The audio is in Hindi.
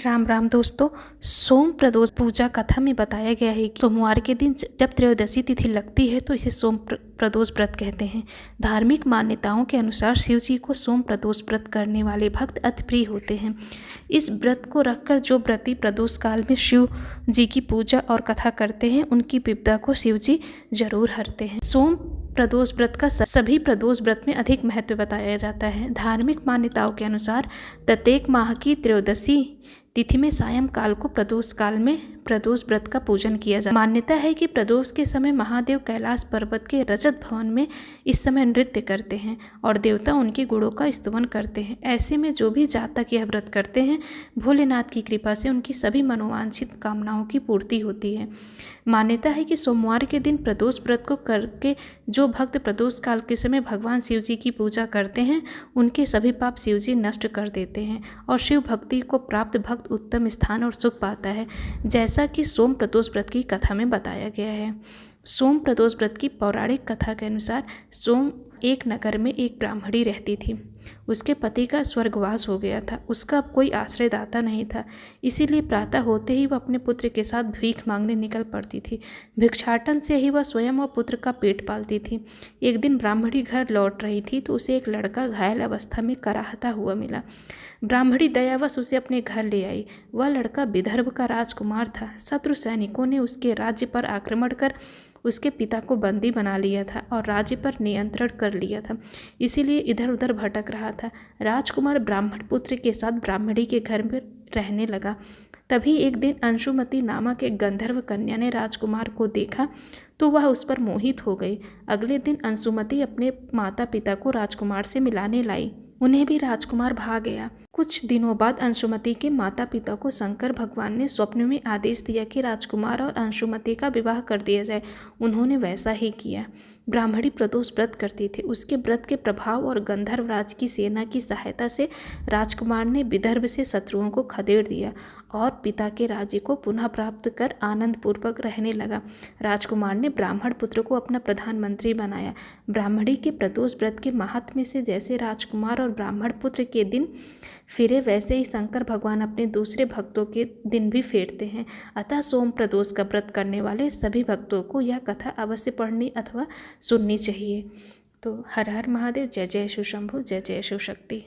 राम राम दोस्तों। सोम प्रदोष पूजा कथा में बताया गया है कि सोमवार के दिन जब त्रयोदशी तिथि लगती है तो इसे सोम प्रदोष व्रत कहते हैं। धार्मिक मान्यताओं के अनुसार शिव जी को सोम प्रदोष व्रत करने वाले भक्त अति प्रिय होते हैं। इस व्रत को रखकर जो व्रती प्रदोष काल में शिव जी की पूजा और कथा करते हैं उनकी विपदा को शिव जी जरूर हरते हैं। सोम प्रदोष व्रत का सभी प्रदोष व्रत में अधिक महत्व बताया जाता है। धार्मिक मान्यताओं के अनुसार प्रत्येक माह की त्रयोदशी तिथि में सायं काल को प्रदोष काल में प्रदोष व्रत का पूजन किया जाता है। मान्यता है कि प्रदोष के समय महादेव कैलाश पर्वत के रजत भवन में इस समय नृत्य करते हैं और देवता उनके गुणों का स्तुति करते हैं। ऐसे में जो भी जातक यह व्रत करते हैं भोलेनाथ की कृपा से उनकी सभी मनोवांछित कामनाओं की पूर्ति होती है। मान्यता है कि सोमवार के दिन प्रदोष व्रत को करके जो भक्त प्रदोष काल के समय भगवान शिव जी की पूजा करते हैं उनके सभी पाप शिव जी नष्ट कर देते हैं और शिव भक्ति को प्राप्त भक्त उत्तम स्थान और सुख पाता है, जैसा कि सोम प्रदोष व्रत की कथा में बताया गया है। सोम प्रदोष व्रत की पौराणिक कथा के अनुसार सोम एक नगर में एक ब्राह्मणी रहती थी। उसके पति का स्वर्गवास हो गया था। उसका कोई आश्रयदाता नहीं था, इसीलिए प्रातः होते ही वह अपने पुत्र के साथ भीख मांगने निकल पड़ती थी। भिक्षाटन से ही वह स्वयं और पुत्र का पेट पालती थी। एक दिन ब्राह्मणी घर लौट रही थी तो उसे एक लड़का घायल अवस्था में कराहता हुआ मिला। ब्राह्मणी दयावश उसे अपने घर ले आई। वह लड़का विदर्भ का राजकुमार था। शत्रु सैनिकों ने उसके राज्य पर आक्रमण कर उसके पिता को बंदी बना लिया था और राज्य पर नियंत्रण कर लिया था, इसीलिए इधर उधर भटक रहा था। राजकुमार ब्राह्मण पुत्र के साथ ब्राह्मणी के घर में रहने लगा। तभी एक दिन अंशुमती नामक एक गंधर्व कन्या ने राजकुमार को देखा तो वह उस पर मोहित हो गई। अगले दिन अंशुमती अपने माता पिता को राजकुमार से मिलाने लाई। उन्हें भी राजकुमार भा गया। कुछ दिनों बाद अंशुमती के माता पिता को शंकर भगवान ने स्वप्न में आदेश दिया कि राजकुमार और अंशुमती का विवाह कर दिया जाए। उन्होंने वैसा ही किया। ब्राह्मणी प्रदोष व्रत करती थी। उसके व्रत के प्रभाव और गंधर्व राज की सेना की सहायता से राजकुमार ने विदर्भ से शत्रुओं को खदेड़ दिया और पिता के राज्य को पुनः प्राप्त कर आनंद पूर्वक रहने लगा। राजकुमार ने ब्राह्मण पुत्र को अपना प्रधानमंत्री बनाया। ब्राह्मणी के प्रदोष व्रत के महात्म्य से जैसे राजकुमार और ब्राह्मण पुत्र के दिन फिरे वैसे ही शंकर भगवान अपने दूसरे भक्तों के दिन भी फेरते हैं। अतः सोम प्रदोष का व्रत करने वाले सभी भक्तों को यह कथा अवश्य पढ़नी अथवा सुननी चाहिए। तो हर हर महादेव। जय जय शिव शंभु। जय जय शिव शक्ति।